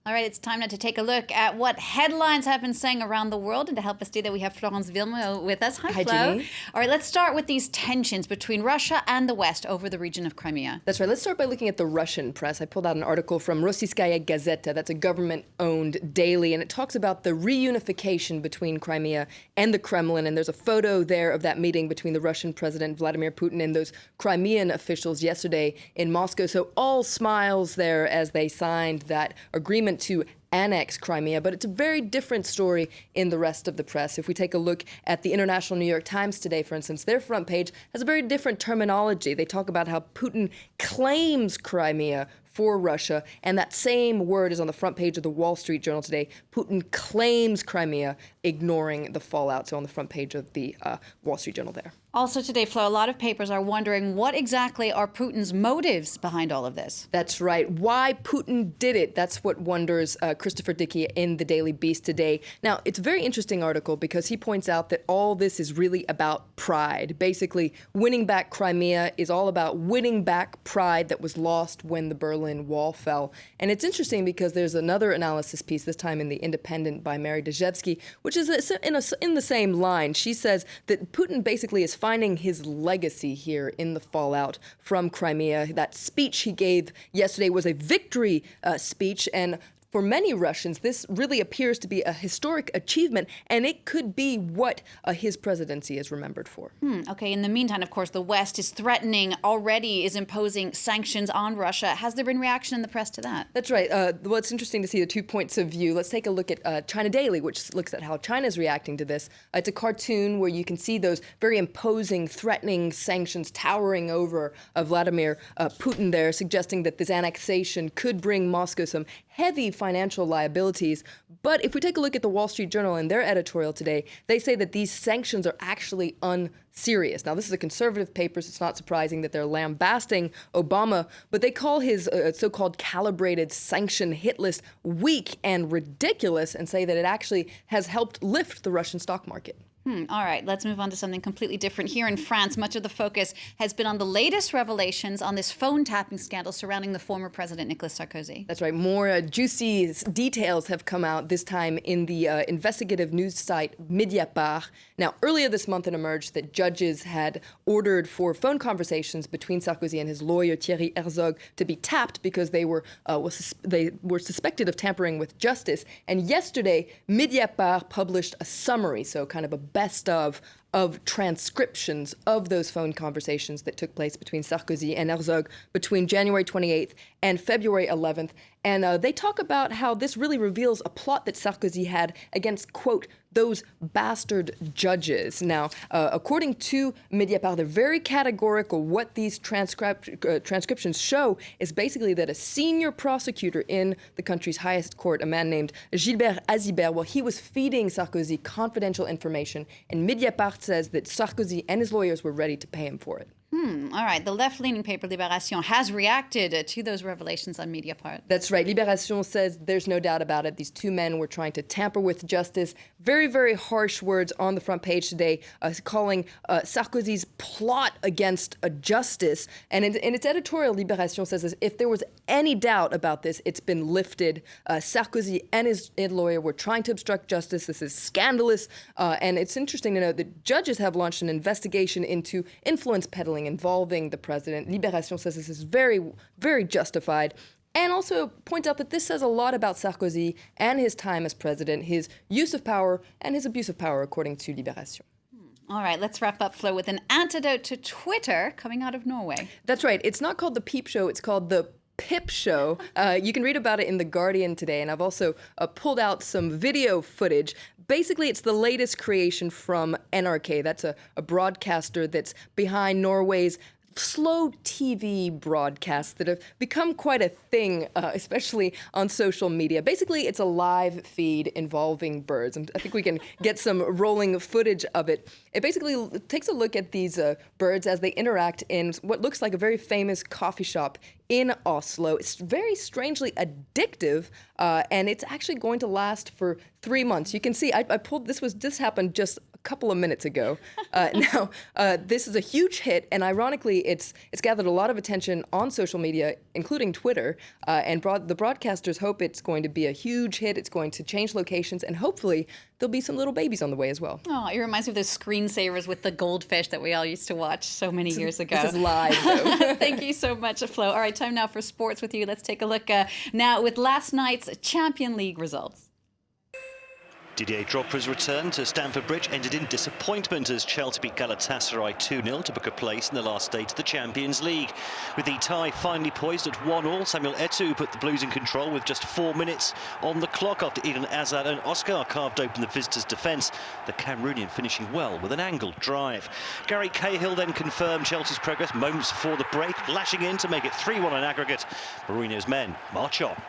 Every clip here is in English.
All right, it's time now to take a look at what headlines have been saying around the world. And to help us do that, we have Florence Villemot with us. Hi, Flo. Jeannie. All right, let's start with these tensions between Russia and the West over the region of Crimea. That's right. Let's start by looking at the Russian press. I pulled out an article from Rossiyskaya Gazeta. That's a government-owned daily, and it talks about the reunification between Crimea and the Kremlin. And there's a photo there of that meeting between the Russian President Vladimir Putin and those Crimean officials yesterday in Moscow. So all smiles there as they signed that agreement to annex Crimea, but it's a very different story in the rest of the press. If we take a look at the International New York Times today, for instance, their front page has a very different terminology. They talk about how Putin claims Crimea for Russia, and that same word is on the front page of the Wall Street Journal today. Putin claims Crimea, ignoring the fallout. So on the front page of the Wall Street Journal there. Also today, Flo, a lot of papers are wondering what exactly are Putin's motives behind all of this. That's right. Why Putin did it. That's what wonders Christopher Dickey in the Daily Beast today. Now, it's a very interesting article because he points out that all this is really about pride. Basically, winning back Crimea is all about winning back pride that was lost when the Berlin Wall fell. And it's interesting because there's another analysis piece, this time in The Independent by Mary Dejevsky, which is in the same line. She says that Putin basically is finding his legacy here in the fallout from Crimea. That speech he gave yesterday was a victory speech, and for many Russians, this really appears to be a historic achievement, and it could be what his presidency is remembered for. Okay, in the meantime, of course, the West is threatening, already is imposing sanctions on Russia. Has there been reaction in the press to that? That's right. Well, it's interesting to see the 2 points of view. Let's take a look at China Daily, which looks at how China is reacting to this. It's a cartoon where you can see those very imposing, threatening sanctions towering over Vladimir Putin there, suggesting that this annexation could bring Moscow some heavy financial liabilities. But if we take a look at the Wall Street Journal and their editorial today, they say that these sanctions are actually unserious. Now, this is a conservative paper, so it's not surprising that they're lambasting Obama, but they call his so-called calibrated sanction hit list weak and ridiculous and say that it actually has helped lift the Russian stock market. All right, let's move on to something completely different. Here in France, much of the focus has been on the latest revelations on this phone tapping scandal surrounding the former president, Nicolas Sarkozy. That's right. More juicy details have come out, this time in the investigative news site Mediapart. Now, earlier this month it emerged that judges had ordered for phone conversations between Sarkozy and his lawyer, Thierry Herzog, to be tapped because they were suspected of tampering with justice. And yesterday, Mediapart published a summary, so kind of a best of transcriptions of those phone conversations that took place between Sarkozy and Herzog between January 28th and February 11th. And they talk about how this really reveals a plot that Sarkozy had against, quote, those bastard judges. Now, according to Mediapart, they're very categorical. What these transcriptions show is basically that a senior prosecutor in the country's highest court, a man named Gilbert Azibert, well, he was feeding Sarkozy confidential information, and Mediapart says that Sarkozy and his lawyers were ready to pay him for it. All right. The left-leaning paper Libération has reacted to those revelations on Mediapart. That's right. Libération says there's no doubt about it. These two men were trying to tamper with justice. Very, very harsh words on the front page today, calling Sarkozy's plot against justice. And in its editorial, Libération says this, if there was any doubt about this, it's been lifted. Sarkozy and his lawyer were trying to obstruct justice. This is scandalous. And it's interesting to note that judges have launched an investigation into influence peddling involving the president. Libération says this is very, very justified, and also points out that this says a lot about Sarkozy and his time as president, his use of power and his abuse of power, according to Libération. All right, let's wrap up, Flo, with an antidote to Twitter coming out of Norway. That's right. It's not called the Peep Show. It's called the Pip Show. You can read about it in The Guardian today, and I've also pulled out some video footage. Basically, it's the latest creation from NRK. That's a broadcaster that's behind Norway's slow TV broadcasts that have become quite a thing, especially on social media. Basically, it's a live feed involving birds, and I think we can get some rolling footage of it. It basically takes a look at these birds as they interact in what looks like a very famous coffee shop in Oslo. It's very strangely addictive, and it's actually going to last for 3 months. You can see, I pulled this happened just a couple of minutes ago. Now, this is a huge hit, and ironically, it's gathered a lot of attention on social media, including Twitter, and the broadcasters hope it's going to be a huge hit. It's going to change locations, and hopefully there'll be some little babies on the way as well. Oh, it reminds me of those screensavers with the goldfish that we all used to watch so many years ago. This is live, though. Thank you so much, Flo. All right, time now for sports with you. Let's take a look now with last night's Champions League results. Didier Drogba's return to Stamford Bridge ended in disappointment as Chelsea beat Galatasaray 2-0 to book a place in the last stage of the Champions League. With the tie finally poised at 1-1, Samuel Eto'o put the Blues in control with just 4 minutes on the clock after Eden Hazard and Oscar carved open the visitors' defence, the Cameroonian finishing well with an angled drive. Gary Cahill then confirmed Chelsea's progress moments before the break, lashing in to make it 3-1 on aggregate. Mourinho's men march on.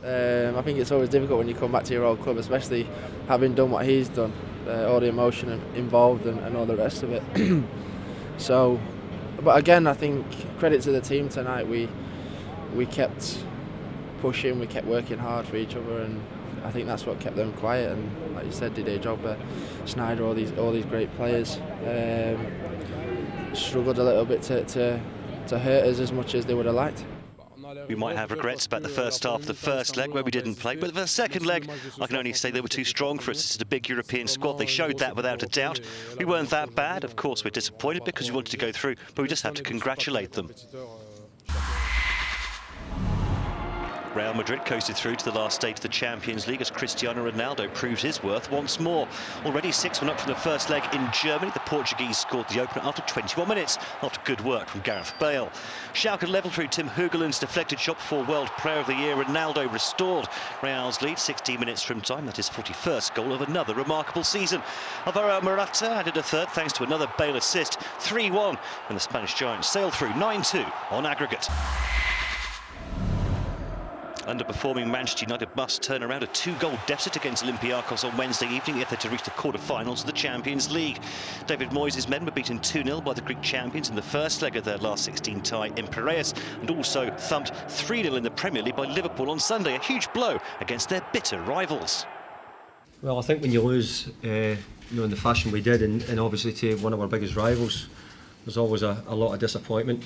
I think it's always difficult when you come back to your old club, especially having done what he's done, all the emotion involved and all the rest of it. So, but again, I think credit to the team tonight. We kept pushing, we kept working hard for each other, and I think that's what kept them quiet. And like you said, Didier Drogba, Sneijder, all these great players struggled a little bit to hurt us as much as they would have liked. We might have regrets about the first half of the first leg where we didn't play, but the second leg, I can only say they were too strong for us. This is a big European squad. They showed that without a doubt. We weren't that bad. Of course, we're disappointed because we wanted to go through, but we just have to congratulate them. Real Madrid coasted through to the last stage of the Champions League as Cristiano Ronaldo proved his worth once more. Already 6-1 up from the first leg in Germany, the Portuguese scored the opener after 21 minutes after good work from Gareth Bale. Schalke levelled through Tim Hugeland's deflected shot before World Player of the Year. Ronaldo restored Real's lead 16 minutes from time. That is 41st goal of another remarkable season. Alvaro Morata added a third thanks to another Bale assist. 3-1 when the Spanish Giants sailed through 9-2 on aggregate. Underperforming Manchester United must turn around a 2-goal deficit against Olympiacos on Wednesday evening if they're to reach the quarter-finals of the Champions League. David Moyes' men were beaten 2-0 by the Greek champions in the first leg of their last 16 tie in Piraeus, and also thumped 3-0 in the Premier League by Liverpool on Sunday, a huge blow against their bitter rivals. Well, I think when you lose, in the fashion we did, and obviously to one of our biggest rivals, there's always a lot of disappointment.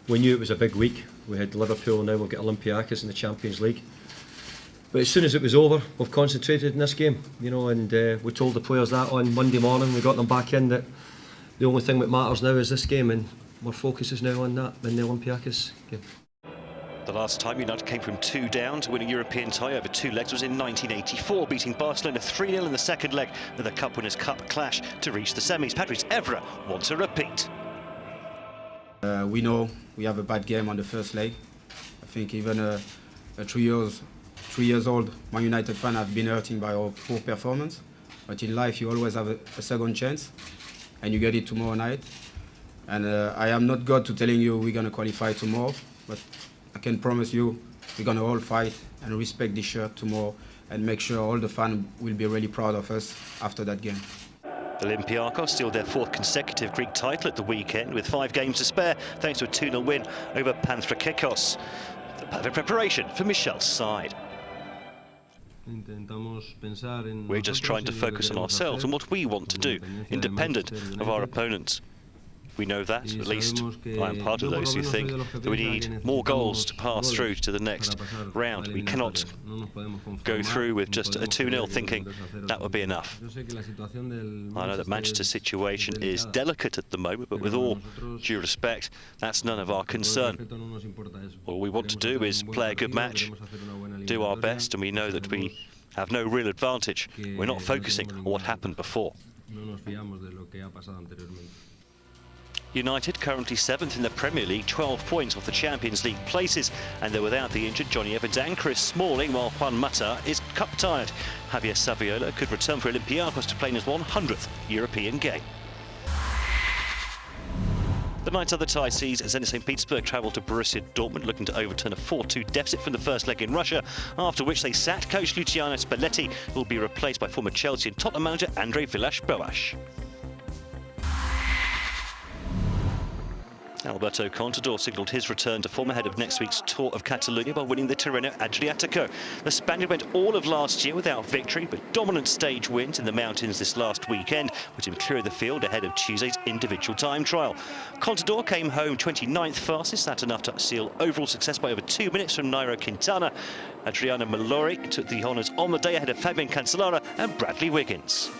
We knew it was a big week. We had Liverpool, now we'll get Olympiacos in the Champions League. But as soon as it was over, we've concentrated in this game, and we told the players that on Monday morning. We got them back in that the only thing that matters now is this game, and our focus is now on that in the Olympiacos game. The last time United came from 2 down to win a European tie over 2 legs was in 1984, beating Barcelona 3-0 in the second leg with a Cup Winners' Cup clash to reach the semis. Patrice Evra wants a repeat. We know we have a bad game on the first leg. I think even a 3 years old Man United fan have been hurting by our poor performance. But in life you always have a second chance, and you get it tomorrow night. And I am not God to telling you we're going to qualify tomorrow, but I can promise you we're going to all fight and respect this shirt tomorrow and make sure all the fans will be really proud of us after that game. Olympiacos steal their 4th consecutive Greek title at the weekend with 5 games to spare thanks to a 2-0 win over Panthrakikos. The perfect preparation for Michel's side. We're just trying to focus on ourselves and what we want to do, independent of our opponents. We know that, at least I am part of those who think that we need more goals to pass through to the next round. We cannot go through with just a 2-0 thinking that would be enough. I know that Manchester's situation is delicate at the moment, but with all due respect, that's none of our concern. All we want to do is play a good match, do our best, and we know that we have no real advantage. We're not focusing on what happened before. United currently 7th in the Premier League, 12 points off the Champions League places, and they're without the injured Johnny Evans and Chris Smalling, while Juan Mata is cup-tired. Javier Saviola could return for Olympiacos to play in his 100th European game. The night's other tie sees Zenit St. Petersburg travel to Borussia Dortmund, looking to overturn a 4-2 deficit from the first leg in Russia, after which they sacked coach Luciano Spalletti, who will be replaced by former Chelsea and Tottenham manager André Villas-Boas. Alberto Contador signalled his return to form ahead of next week's Tour of Catalonia by winning the Tirreno Adriatico. The Spaniard went all of last year without victory, but dominant stage wins in the mountains this last weekend put him clear of the field ahead of Tuesday's individual time trial. Contador came home 29th fastest, that's enough to seal overall success by over 2 minutes from Nairo Quintana. Adriano Malori took the honours on the day ahead of Fabian Cancellara and Bradley Wiggins.